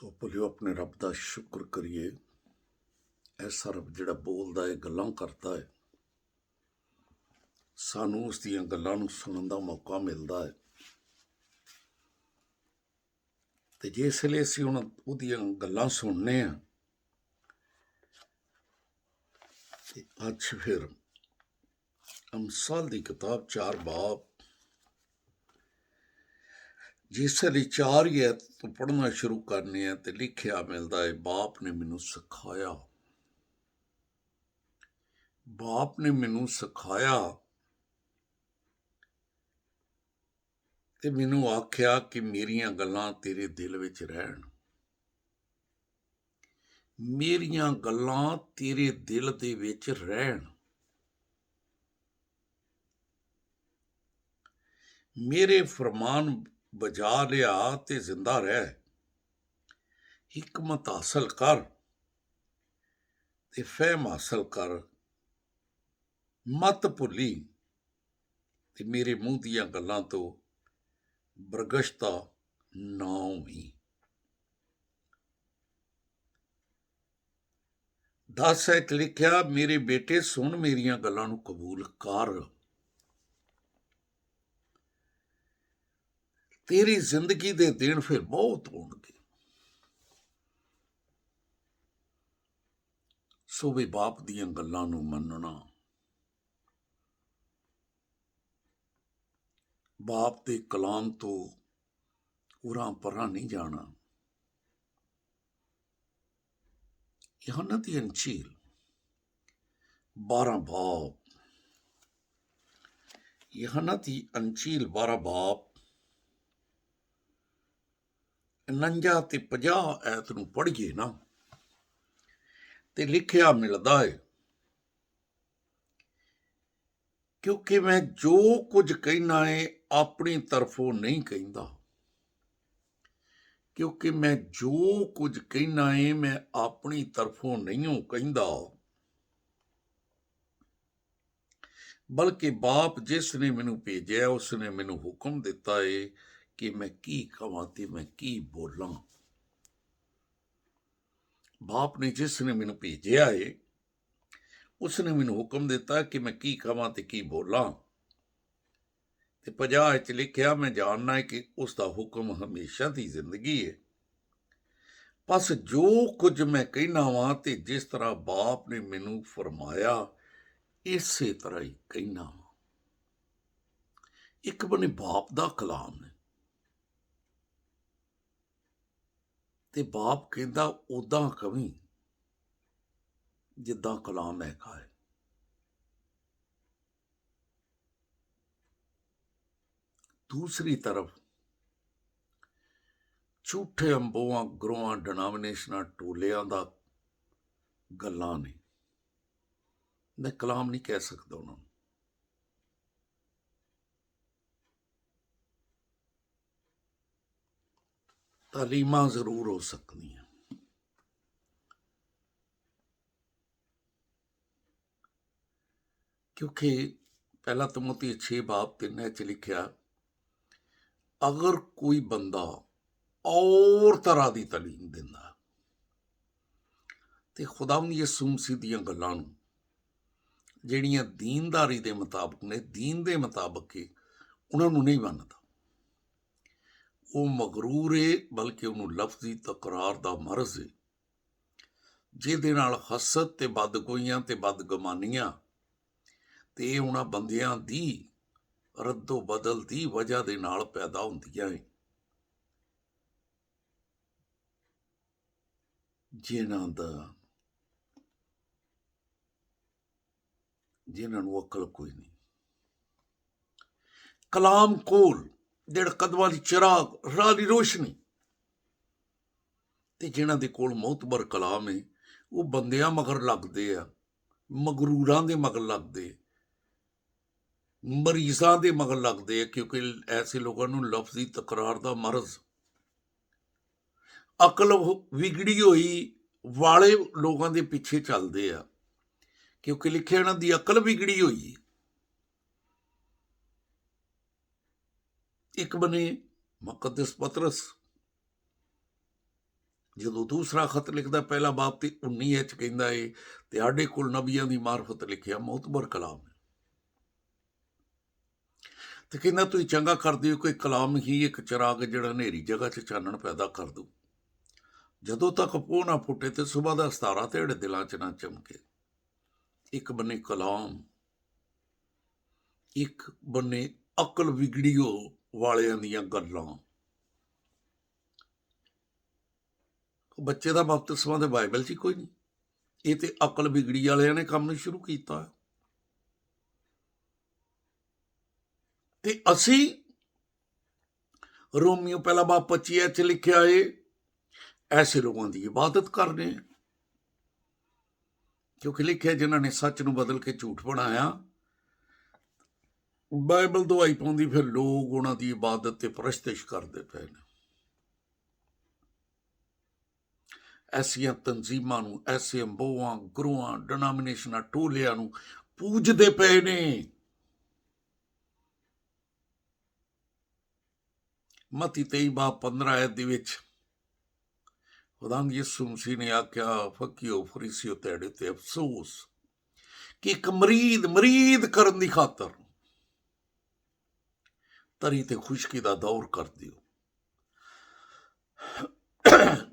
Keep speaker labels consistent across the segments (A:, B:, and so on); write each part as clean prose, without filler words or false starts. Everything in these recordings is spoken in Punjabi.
A: ਸੋ ਭਲਿਓ ਆਪਣੇ ਰੱਬ ਦਾ ਸ਼ੁਕਰ ਕਰੀਏ। ਐਸਾ ਰੱਬ ਜਿਹੜਾ ਬੋਲਦਾ ਹੈ, ਗੱਲਾਂ ਕਰਦਾ ਹੈ, ਸਾਨੂੰ ਉਸ ਦੀਆਂ ਗੱਲਾਂ ਨੂੰ ਸੁਣਨ ਦਾ ਮੌਕਾ ਮਿਲਦਾ ਹੈ। ਤੇ ਜਿਸ ਵੇਲੇ ਅਸੀਂ ਹੁਣ ਉਹਦੀਆਂ ਗੱਲਾਂ ਸੁਣਨੇ ਆ, ਤੇ ਅੱਜ ਫਿਰ ਅਮਸਲ ਦੀ ਕਿਤਾਬ 4 ਬਾਬ, ਜਿਸ ਵੇਲੇ 4 ਹੀ ਐਤ ਤੋਂ ਪੜ੍ਹਨਾ ਸ਼ੁਰੂ ਕਰਨੇ ਆ ਤੇ ਲਿਖਿਆ ਮਿਲਦਾ ਹੈ, ਬਾਪ ਨੇ ਮੈਨੂੰ ਸਿਖਾਇਆ, ਬਾਪ ਨੇ ਮੈਨੂੰ ਸਿਖਾਇਆ ਤੇ ਮੈਨੂੰ ਆਖਿਆ ਕਿ ਮੇਰੀਆਂ ਗੱਲਾਂ ਤੇਰੇ ਦਿਲ ਵਿੱਚ ਰਹਿਣ। ਮੇਰੀਆਂ ਗੱਲਾਂ ਤੇਰੇ ਦਿਲ ਦੇ ਵਿੱਚ ਰਹਿਣ। ਮੇਰੇ ਫਰਮਾਨ ਬਜਾ ਲਿਆ ਤੇ ਜ਼ਿੰਦਾ ਰਹਿ। ਹਿਕਮਤ ਹਾਸਲ ਕਰ ਤੇ ਫਹਿਮ ਹਾਸਲ ਕਰ। ਮਤ ਭੁੱਲੀ ਤੇ ਮੇਰੇ ਮੂੰਹ ਦੀਆਂ ਗੱਲਾਂ ਤੋਂ ਬਰਗਸ਼ਤਾ ਨਾ ਹੋਈ। 10 ਵਿੱਚ ਲਿਖਿਆ, ਮੇਰੇ ਬੇਟੇ ਸੁਣ, ਮੇਰੀਆਂ ਗੱਲਾਂ ਨੂੰ ਕਬੂਲ ਕਰ। ਤੇਰੀ ਜ਼ਿੰਦਗੀ ਦੇ ਦਿਨ ਫਿਰ ਬਹੁਤ ਹੋਣਗੇ। ਸੋ ਵੀ ਬਾਪ ਦੀਆਂ ਗੱਲਾਂ ਨੂੰ ਮੰਨਣਾ, ਬਾਪ ਦੇ ਕਲਾਮ ਤੋਂ ਉਰਾਂ ਪਰਾਂ ਨਹੀਂ ਜਾਣਾ। ਯਹੋਨਾ ਦੀ ਅੰਜੀਲ 12 ਬਾਬ, ਯਹੋਨਾ ਦੀ ਅੰਜੀਲ 12 ਬਾਬ 49 ਤੇ 50 ਐਤ ਨੂੰ ਪੜ੍ਹੀਏ ਨਾ, ਤੇ ਲਿਖਿਆ ਮਿਲਦਾ ਹੈ, ਕਿਉਂਕਿ ਮੈਂ ਜੋ ਕੁਝ ਕਹਿਣਾ ਹੈ ਆਪਣੀ ਤਰਫੋਂ ਨਹੀਂ ਕਹਿੰਦਾ। ਕਿਉਂਕਿ ਮੈਂ ਜੋ ਕੁਝ ਕਹਿਣਾ ਹੈ ਮੈਂ ਆਪਣੀ ਤਰਫੋਂ ਨਹੀਂ ਕਹਿੰਦਾ, ਬਲਕਿ ਬਾਪ ਜਿਸ ਨੇ ਮੈਨੂੰ ਭੇਜਿਆ ਉਸ ਨੇ ਮੈਨੂੰ ਹੁਕਮ ਦਿੱਤਾ ਹੈ ਕਿ ਮੈਂ ਕੀ ਕਹਾਂ ਤੇ ਮੈਂ ਕੀ ਬੋਲਾਂ। ਬਾਪ ਨੇ ਜਿਸ ਨੇ ਮੈਨੂੰ ਭੇਜਿਆ ਹੈ ਉਸ ਨੇ ਮੈਨੂੰ ਹੁਕਮ ਦਿੱਤਾ ਕਿ ਮੈਂ ਕੀ ਕਹਾਂ ਤੇ ਕੀ ਬੋਲਾਂ। ਤੇ 50 ਵਿੱਚ ਲਿਖਿਆ, ਮੈਂ ਜਾਣਨਾ ਹੈ ਕਿ ਉਸ ਦਾ ਹੁਕਮ ਹਮੇਸ਼ਾ ਦੀ ਜ਼ਿੰਦਗੀ ਹੈ। ਬਸ ਜੋ ਕੁਝ ਮੈਂ ਕਹਿਣਾ ਵਾਂ ਤੇ ਜਿਸ ਤਰ੍ਹਾਂ ਬਾਪ ਨੇ ਮੈਨੂੰ ਫਰਮਾਇਆ ਇਸੇ ਤਰ੍ਹਾਂ ਹੀ ਕਹਿਣਾ ਵਾਂ। ਇੱਕ ਬਣੇ ਬਾਪ ਦਾ ਕਲਾਮ ਹੈ ਤੇ ਬਾਪ ਕਹਿੰਦਾ ਉਦਾਂ ਕਵੀਂ ਜਿੱਦਾਂ ਕਲਾਮ ਹੈਗਾ ਹੈ। ਦੂਸਰੀ ਤਰਫ ਝੂਠੇ ਅੰਬੋਆਂ, ਗਰੋਹਾਂ, ਡਿਨੋਮੀਨੇਸ਼ਨਾਂ, ਟੋਲਿਆਂ ਦਾ ਗੱਲਾਂ ਨੇ। ਮੈਂ ਕਲਾਮ ਨਹੀਂ ਕਹਿ ਸਕਦਾ ਉਹਨਾਂ ਨੂੰ। ਤਾਲੀਮਾਂ ਜ਼ਰੂਰ ਹੋ ਸਕਦੀਆਂ, ਕਿਉਂਕਿ ਪਹਿਲਾ ਤਿਮੋਥੀ 6 ਬਾਬ 3 ਵਿੱਚ ਲਿਖਿਆ, ਅਗਰ ਕੋਈ ਬੰਦਾ ਔਰ ਤਰ੍ਹਾਂ ਦੀ ਤਾਲੀਮ ਦਿੰਦਾ ਤੇ ਖੁਦਾਵੰਦ ਯਿਸੂ ਮਸੀਹ ਦੀਆਂ ਗੱਲਾਂ ਨੂੰ ਜਿਹੜੀਆਂ ਦੀਨਦਾਰੀ ਦੇ ਮੁਤਾਬਕ ਨੇ, ਦੀਨ ਦੇ ਮੁਤਾਬਕ ਹੀ, ਉਹਨਾਂ ਨੂੰ ਨਹੀਂ ਮੰਨਦਾ, ਉਹ ਮਗਰੂਰ ਏ, ਬਲਕਿ ਉਹਨੂੰ ਲਫ਼ਜ਼ੀ ਤਕਰਾਰ ਦਾ ਮਰਜ਼ ਏ, ਜਿਹਦੇ ਨਾਲ ਹਸਦ ਤੇ ਬਦਗੋਈਆਂ ਤੇ ਬਦਗਮਾਨੀਆਂ ਤੇ ਉਹਨਾਂ ਬੰਦਿਆਂ ਦੀ ਰੱਦੋ ਬਦਲ ਦੀ ਵਜ੍ਹਾ ਦੇ ਨਾਲ ਪੈਦਾ ਹੁੰਦੀਆਂ ਏ, ਜਿਨ੍ਹਾਂ ਨੂੰ ਅਕਲ ਕੋਈ ਨਹੀਂ। ਕਲਾਮ ਕੋਲ ਜਿਹੜਾ ਕਦਮਾਂ ਦੀ ਚਿਰਾਗ, ਰਾਹ ਦੀ ਰੋਸ਼ਨੀ, ਤੇ ਜਿਨ੍ਹਾਂ ਦੇ ਕੋਲ ਮੋਤਬਰ ਕਲਾਮ ਹੈ ਉਹ ਬੰਦਿਆਂ ਮਗਰ ਲੱਗਦੇ ਆ, ਮਗਰੂਰਾਂ ਦੇ ਮਗਰ ਲੱਗਦੇ, ਮਰੀਜ਼ਾਂ ਦੇ ਮਗਰ ਲੱਗਦੇ ਆ, ਕਿਉਂਕਿ ਐਸੇ ਲੋਕਾਂ ਨੂੰ ਲਫ਼ਜ਼ੀ ਤਕਰਾਰ ਦਾ ਮਰਜ਼, ਅਕਲ ਵਿਗੜੀ ਹੋਈ ਵਾਲੇ ਲੋਕਾਂ ਦੇ ਪਿੱਛੇ ਚੱਲਦੇ ਆ, ਕਿਉਂਕਿ ਲਿਖਿਆ ਇਹਨਾਂ ਦੀ ਅਕਲ ਵਿਗੜੀ ਹੋਈ। ਇੱਕ ਬਨੇ ਮੁਕੱਦਸ ਪਤਰਸ ਜਦੋਂ ਦੂਸਰਾ ਖਤ ਲਿਖਦਾ ਪਹਿਲਾ ਬਾਬ ਤੇ 19 ਚ ਕਹਿੰਦਾ ਏ ਤੇ ਸਾਡੇ ਕੋਲ ਨਬੀਆਂ ਦੀ ਮਾਰਫਤ ਲਿਖਿਆ ਮੌਤਬਰ ਕਲਾਮ ਹੈ। ਤੇ ਕਹਿੰਦਾ ਤੁਸੀਂ ਚੰਗਾ ਕਰਦੇ ਹੋ ਕਿ ਕਲਾਮ ਹੀ ਇੱਕ ਚਿਰਾਗ ਜਿਹੜਾ ਹਨੇਰੀ ਜਗ੍ਹਾ 'ਚ ਚਾਨਣ ਪੈਦਾ ਕਰ ਦੂ, ਜਦੋਂ ਤੱਕ ਪੋਹ ਨਾ ਫੁੱਟੇ ਤੇ ਸੁਬਹ ਦਾ ਸਤਾਰਾ ਤੁਹਾਡੇ ਦਿਲਾਂ 'ਚ ਨਾ ਚਮਕੇ। ਇੱਕ ਬੰਨੇ ਕਲਾਮ, ਇੱਕ ਬੰਨੇ ਅਕਲ ਵਿਗੜੀਓ ਵਾਲਿਆਂ ਦੀਆਂ ਗੱਲਾਂ। ਬੱਚੇ ਦਾ ਬਪਤਿਸਮਾ ਦੇ ਬਾਈਬਲ 'ਚ ਹੀ ਕੋਈ ਨਹੀਂ, ਇਹ ਤੇ ਅਕਲ ਵਿਗੜੀ ਵਾਲਿਆਂ ਨੇ ਕੰਮ ਸ਼ੁਰੂ ਕੀਤਾ। ਤੇ ਅਸੀਂ ਰੋਮੀਓ ਪਹਿਲਾ ਬਾਬ 25 ਚ ਲਿਖਿਆ ਏ ਐਸੇ ਲੋਕਾਂ ਦੀ ਇਬਾਦਤ ਕਰਨੇ, ਕਿਉਂਕਿ ਲਿਖਿਆ ਜਿਨ੍ਹਾਂ ਨੇ ਸੱਚ ਨੂੰ ਬਦਲ ਕੇ ਝੂਠ ਬਣਾਇਆ। ਬਾਈਬਲ ਦਵਾਈ ਪਾਉਂਦੀ ਫਿਰ ਲੋਕ ਉਹਨਾਂ ਦੀ ਇਬਾਦਤ ਤੇ ਪ੍ਰਸਤਿਸ਼ ਕਰਦੇ ਪਏ ਨੇ। ਐਸੀਆਂ ਤਨਜ਼ੀਮਾਂ ਨੂੰ, ਐਸੇ ਅੰਬੋਆਂ, ਗੁਰੂਆਂ, ਡਿਨੋਮੀਨੇਸ਼ਨਾਂ, ਟੋਲਿਆਂ ਨੂੰ ਪੂਜਦੇ ਪਏ ਨੇ। ਮਤੀ 23:15 ਦੇ ਵਿੱਚ ਖੁਦਾਵੰਦ ਯਿਸੂ ਮਸੀਹ ਨੇ ਆਖਿਆ, ਫਕੀਓ ਫਰੀਸੀਓ ਤੁਹਾਡੇ ਤੇ ਅਫਸੋਸ ਕਿ ਇੱਕ ਮਰੀਦ ਕਰਨ ਦੀ ਖਾਤਰ ਤਰੀ ਤੇ ਖੁਸ਼ਕੀ ਦਾ ਦੌਰ ਕਰ ਦਿਓ।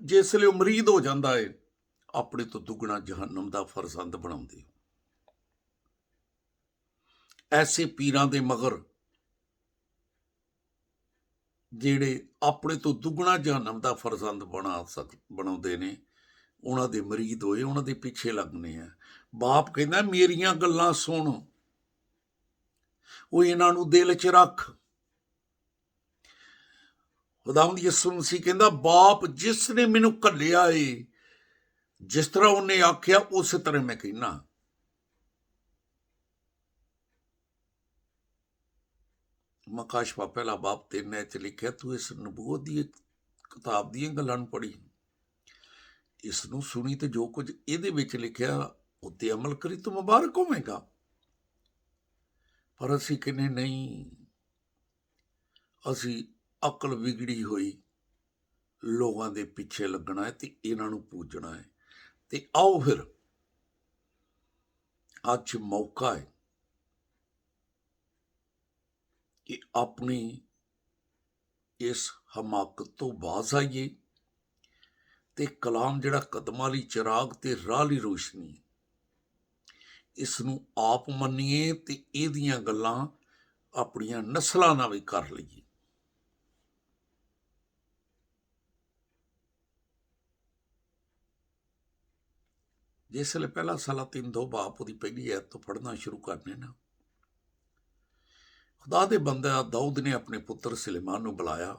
A: ਜਿਸ ਲਈ ਉਹ ਮਰੀਦ ਹੋ ਜਾਂਦਾ ਹੈ, ਆਪਣੇ ਤੋਂ ਦੁੱਗਣਾ ਜਹੰਨਮ ਦਾ ਫਰਜ਼ੰਦ ਬਣਾਉਂਦੇ ਹੋ। ਐਸੇ ਪੀਰਾਂ ਦੇ ਮਗਰ ਜਿਹੜੇ ਆਪਣੇ ਤੋਂ ਦੁੱਗਣਾ ਜਹੰਨਮ ਦਾ ਫਰਜ਼ੰਦ ਬਣਾਉਂਦੇ ਨੇ, ਉਹਨਾਂ ਦੇ ਮਰੀਦ ਹੋਏ, ਉਹਨਾਂ ਦੇ ਪਿੱਛੇ ਲੱਗਣੇ ਆ। ਬਾਪ ਕਹਿੰਦਾ ਮੇਰੀਆਂ ਗੱਲਾਂ ਸੁਣ, ਉਹ ਇਹਨਾਂ ਨੂੰ ਦਿਲ 'ਚ ਰੱਖ। ਖੁਦਾਵੰਦ ਯਿਸੂ ਮਸੀਹ ਕਹਿੰਦਾ ਬਾਪ ਜਿਸ ਨੇ ਮੈਨੂੰ ਘੱਲਿਆ ਏ, ਜਿਸ ਤਰ੍ਹਾਂ ਉਹਨੇ ਆਖਿਆ ਉਸੇ ਤਰ੍ਹਾਂ ਮੈਂ ਕਹਿਣਾ। ਮਕਾਸ਼ਫਾ ਪਹਿਲਾ ਬਾਬ 3 ਚ ਲਿਖਿਆ, ਤੂੰ ਇਸ ਨਬੂਵਤ ਦੀ ਕਿਤਾਬ ਦੀਆਂ ਗੱਲਾਂ ਨੂੰ ਪੜ੍ਹੀ, ਇਸ ਨੂੰ ਸੁਣੀ ਤੇ ਜੋ ਕੁਝ ਇਹਦੇ ਵਿੱਚ ਲਿਖਿਆ ਉੱਤੇ ਅਮਲ ਕਰੀ ਤੂੰ ਮੁਬਾਰਕ ਹੋਵੇਂਗਾ। ਪਰ ਅਸੀਂ ਕਹਿੰਦੇ ਨਹੀਂ, ਅਸੀਂ ਅਕਲ ਵਿਗੜੀ ਹੋਈ ਲੋਕਾਂ ਦੇ ਪਿੱਛੇ ਲੱਗਣਾ ਹੈ ਤੇ ਇਹਨਾਂ ਨੂੰ ਪੂਜਣਾ ਹੈ। ਤੇ ਆਓ ਫਿਰ ਅੱਜ ਮੌਕਾ ਹੈ ਕਿ ਆਪਣੀ ਇਸ ਹਮਾਕਤ ਤੋਂ ਬਾਜ਼ ਆਈਏ ਤੇ ਕਲਾਮ ਜਿਹੜਾ ਕਦਮਾਂ ਲਈ ਚਿਰਾਗ ਤੇ ਰਾਹ ਲਈ ਰੋਸ਼ਨੀ, ਇਸ ਨੂੰ ਆਪ ਮੰਨੀਏ ਤੇ ਇਹਦੀਆਂ ਗੱਲਾਂ ਆਪਣੀਆਂ ਨਸਲਾਂ ਨਾਲ ਵੀ ਕਰ ਲਈਏ। ਜਿਸ ਵੇਲੇ ਪਹਿਲਾ ਸਾਲਾ 3:2 ਬਾਪ ਉਹਦੀ ਪਹਿਲੀ ਐਤ ਤੋਂ ਪੜ੍ਹਨਾ ਸ਼ੁਰੂ ਕਰਨੇ ਨਾ, ਖੁਦਾ ਦੇ ਬੰਦਾ ਦਾਊਦ ਨੇ ਆਪਣੇ ਪੁੱਤਰ ਸੁਲੇਮਾਨ ਨੂੰ ਬੁਲਾਇਆ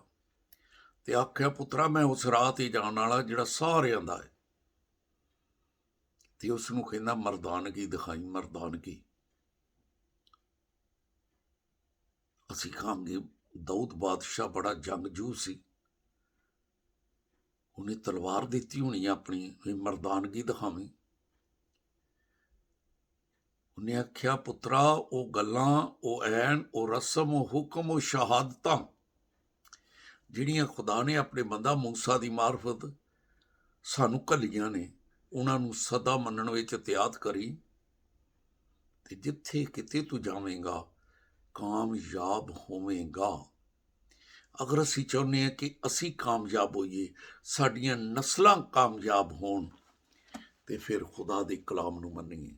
A: ਤੇ ਆਖਿਆ, ਪੁੱਤਰਾ ਮੈਂ ਉਸ ਰਾਹ ਤੇ ਜਾਣ ਵਾਲਾ ਜਿਹੜਾ ਸਾਰਿਆਂ ਦਾ ਹੈ। ਤੇ ਉਸ ਨੂੰ ਕਹਿੰਦਾ ਮਰਦਾਨਗੀ ਦਿਖਾਈ, ਮਰਦਾਨਗੀ। ਅਸੀਂ ਕਹਾਂਗੇ ਦਾਊਦ ਬਾਦਸ਼ਾਹ ਬੜਾ ਜੰਗਜੂ ਸੀ, ਉਹਨੇ ਤਲਵਾਰ ਦਿੱਤੀ ਹੋਣੀ ਆਪਣੀ, ਮਰਦਾਨਗੀ ਦਿਖਾਵੀਂ। ਉਹਨੇ ਆਖਿਆ, ਪੁੱਤਰਾ ਉਹ ਗੱਲਾਂ, ਉਹ ਐਨ, ਉਹ ਰਸਮ, ਉਹ ਹੁਕਮ, ਉਹ ਸ਼ਹਾਦਤਾਂ ਜਿਹੜੀਆਂ ਖੁਦਾ ਨੇ ਆਪਣੇ ਬੰਦਾ ਮੂਸਾ ਦੀ ਮਾਰਫਤ ਸਾਨੂੰ ਘੱਲੀਆਂ ਨੇ, ਉਹਨਾਂ ਨੂੰ ਸਦਾ ਮੰਨਣ ਵਿੱਚ ਇhtiyਾਤ ਕਰੀ ਤੇ ਜਿੱਥੇ ਕਿਤੇ ਤੂੰ ਜਾਵੇਂਗਾ ਕਾਮਯਾਬ ਹੋਵੇਂਗਾ। ਅਗਰ ਅਸੀਂ ਚਾਹੁੰਦੇ ਹਾਂ ਕਿ ਅਸੀਂ ਕਾਮਯਾਬ ਹੋਈਏ, ਸਾਡੀਆਂ ਨਸਲਾਂ ਕਾਮਯਾਬ ਹੋਣ, ਤੇ ਫਿਰ ਖੁਦਾ ਦੇ ਕਲਾਮ ਨੂੰ ਮੰਨੀਏ।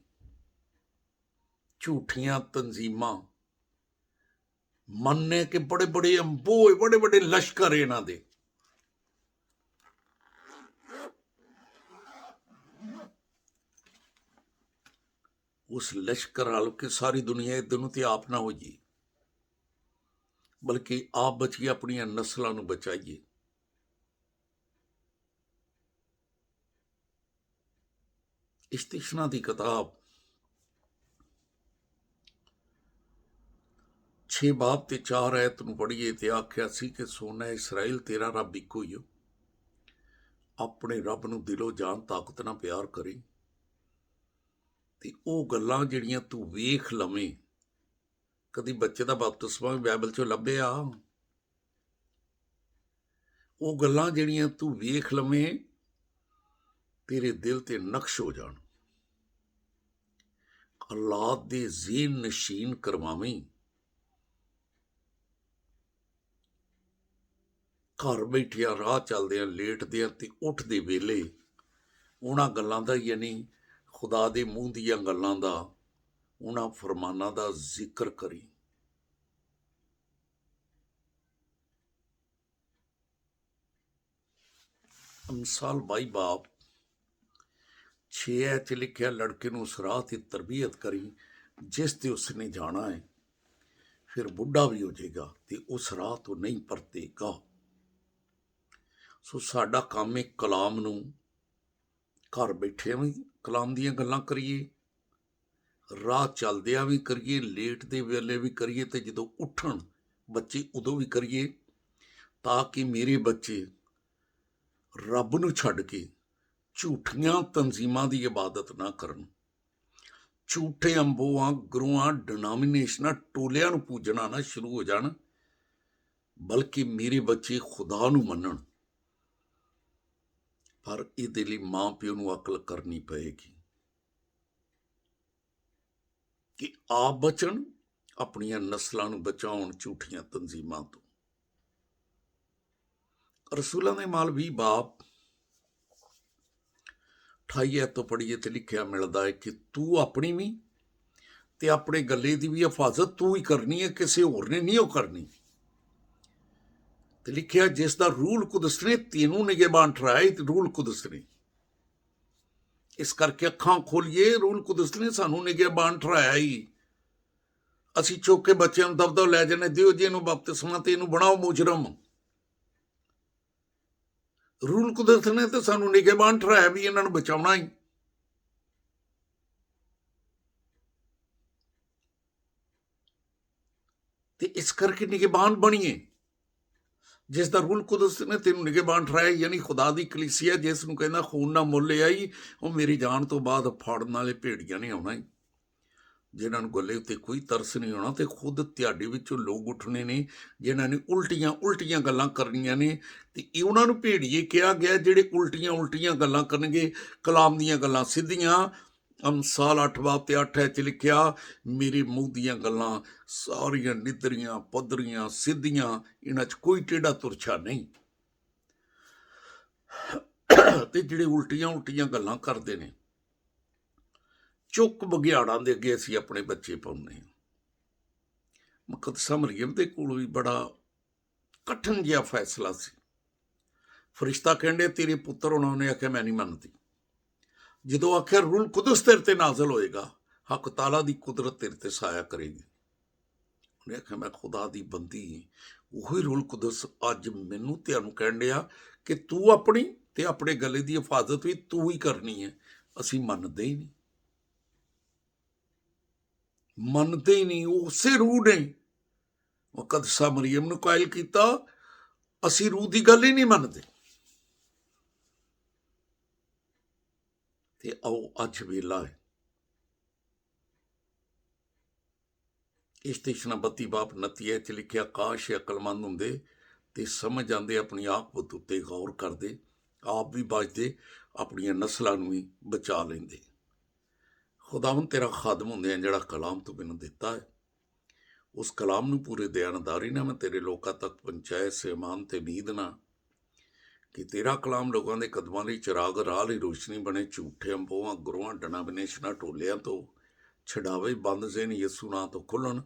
A: ਝੂਠੀਆਂ ਤਨਜ਼ੀਮਾਂ ਮੰਨੇ ਕਿ ਬੜੇ ਬੜੇ ਅੰਬੋਏ, ਬੜੇ ਬੜੇ ਲਸ਼ਕਰ ਇਹਨਾਂ ਦੇ, ਉਸ ਲਸ਼ਕਰ ਨਾਲ ਕਿ ਸਾਰੀ ਦੁਨੀਆ ਇੱਧਰ ਨੂੰ ਤੇ ਆਪ ਨਾ ਹੋਈਏ, ਬਲਕਿ ਆਪ ਬਚੀਏ, ਆਪਣੀਆਂ ਨਸਲਾਂ ਨੂੰ ਬਚਾਈਏ। ਇਸ਼ਤਿਸ਼ਨਾ ਦੀ ਕਿਤਾਬ 6 ਬਾਬ ਤੇ 4 ਐਤ ਨੂੰ ਪੜ੍ਹੀਏ ਤੇ ਆਖਿਆ ਸੀ ਕਿ ਸੋਨਾ ਇਸਰਾਇਲ ਤੇਰਾ ਰੱਬ ਇੱਕੋ ਹੀ ਹੋ, ਆਪਣੇ ਰੱਬ ਨੂੰ ਦਿਲੋਂ ਜਾਨ ਤਾਕਤ ਨਾਲ ਪਿਆਰ ਕਰੀ ਤੇ ਉਹ ਗੱਲਾਂ ਜਿਹੜੀਆਂ ਤੂੰ ਵੇਖ ਲਵੇਂ। ਕਦੀ ਬੱਚੇ ਦਾ ਬਪਤਿਸਮਾ ਵੀ ਬਾਈਬਲ 'ਚੋਂ ਲੱਭਿਆ? ਉਹ ਗੱਲਾਂ ਜਿਹੜੀਆਂ ਤੂੰ ਵੇਖ ਲਵੇਂ तेरे दिल ते नक्श हो जान, औलाद दे ज़ेन नशीन करवावीं, घर बैठिया राह चलदियां लेटदियां ते उठदे वेले उन्हां गल्लां दा यानी खुदा दे मूँह दीयां गल्लां दा, उन्हां फरमानां दा जिक्र करी। अमसाल 22 बाप 6 च लिखिया, लड़के नूं उस राह ते तरबियत करी जिस ते उसने जाना है, फिर बुढ़ा भी हो जाएगा ते उस राह तो नहीं परतेगा। सो साडा काम है कलाम नूं घर बैठे भी कलाम दीयां गल्लां करिए, राह चलदिया भी करिए, लेटदे वेले भी करिए, ते जदों उठण बच्चे उदों भी करिए, ताकि मेरे बच्चे रब नूं छड्ड के झूठियां तंजीमां दी इबादत ना करन, झूठे अंबोआं गुरुआं डिनोमिनेशनां टोलियां नूं पूजना ना शुरू हो जाण, बल्कि मेरे बच्चे खुदा नूं मन्नण। पर इहदे लई मां प्यो नूं अकल करनी पएगी कि आप बचन, अपनियां नस्लां नूं बचाउण झूठियां तंजीमां तो। रसूलां दे माल 20 बाप 28 तो पढ़िए तो लिखिया मिलता है कि तू अपनी भी ते अपने गले की भी हिफाजत तू ही करनी है, किसी होर ने नहीं करनी। ते लिखिया जिसका रूल कुदस ने तेनू निगहबान ठहराया, रूल कुदस ने, इस करके अखां खोलिए, रूल कुदस ने सानू निगहबान ठहराया ही। असी चुक के बच्चों दबदब लै जाने, दिओ जी इनू बपतिस्मा ते इनू बनाओ मुजरम। रूल कुदरत ने तो सानू निगहबान ठहराया भी इन्हां नूं बचाउणा ही। ते इस करके निगहबान बणीए, जिसका रूल कुदस ने तेनू निगहबान ठहराया, यानी खुदा दी कलीसिया जिस नूं कहंदा खून नाल मुल लिया ही, वो मेरी जान तो बाद फड़न वाले भेड़ियां ने आउणा ही, जिन्हां नूं गले उत्ते कोई तरस नहीं आउणा। ते खुद तुहाडे विचों लोग उठने ने जिन्हां ने उल्टियां उल्टियां गल्लां करनियां ने, ते उन्हां नूं भेड़िए कहा गया जिहड़े उल्टियां उल्टियां गल्लां करनगे, कलाम दीयां गल्लां सिद्धियां। अमसाल 8 बाब ते 8 च लिखिया, मेरे मूँह दीयां गल्लां सारियां निदरियां पद्धरियां सिद्धियां, इन्हां च कोई टेढ़ा तुरछा नहीं। ते जिहड़े उल्टियां उल्टियां गल्लां करदे ने, चुक बघियाड़ां दे अगे असीं अपने बच्चे पाउंदे हां। मुकद्दसा मरियम दे कोल भी बड़ा कठिन जिहा फैसला सी। फरिश्ता कहंदे तेरे पुत्तर होना, उन्हें आख्या मैं नहीं मनदी। जदों आख्या रूल कुदस तेरे ते नाजल होएगा, हक ताला दी कुदरत तेरे ते साया करेगी, उन्हें आख्या मैं खुदा दी बंदी हां। उही रूल कुदस अज मैनू तुहानूं कहण डिया कि तू अपनी ते अपने गले दी हिफाजत भी तू ही करनी है। असीं मनदे ही नहीं, मनदे ही नहीं। उसे रूह ने मुकद्दसा मरियम नूं कायल कीता, असीं रूह दी गल ही नहीं मनदे। ते आओ अज वेला है, स्टेशन 32 बाप 29 च लिखिया, काश अकलमंद हुंदे ते समझ आंदे, अपनी आकबत उत्ते गौर करदे, आप भी बचदे, अपनियां नस्लां नूं भी बचा लेंदे। खुदावन तेरा खादम हुंदे जिहड़ा कलाम तू मैनूं दिता है, उस कलाम नूं पूरे दयानदारी नाल मैं तेरे लोकां तक पहुंचाए, इस ईमान ते उम्मीद नाल कि तेरा कलाम लोगों के कदमां लई चिराग, राह लई रोशनी बने, झूठे अंबोआं गुरुआं डिनोमिनेशनां टोलियां तो छडावे, बंद ज़हन यीशु नां तो खुलण,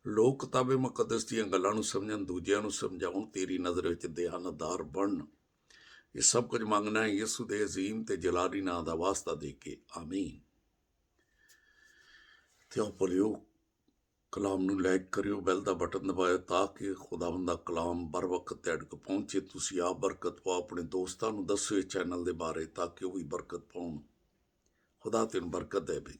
A: लोग किताबे मुकद्दस दीयां गल्लां नूं समझण, दूजिआं नूं समझाउण, तेरी नज़र विच दयानतदार बनण। ये सब कुछ मंगना है यीशु दे अजीम ते जलाली नां दा वास्ता दे के, आमीन। ते आओ भलिओ कलाम नूं लाइक करियो, बैल दा बटन दबाओ, ताकि खुदावंद दा कलाम बर वक्त तुहाडे तक पहुंचे। तुसीं आप बरकत पाओ, अपने दोस्तां नूं दस्सो इस चैनल दे बारे, ताकि वो भी बरकत पाउण। खुदा तैनूं बरकत दे।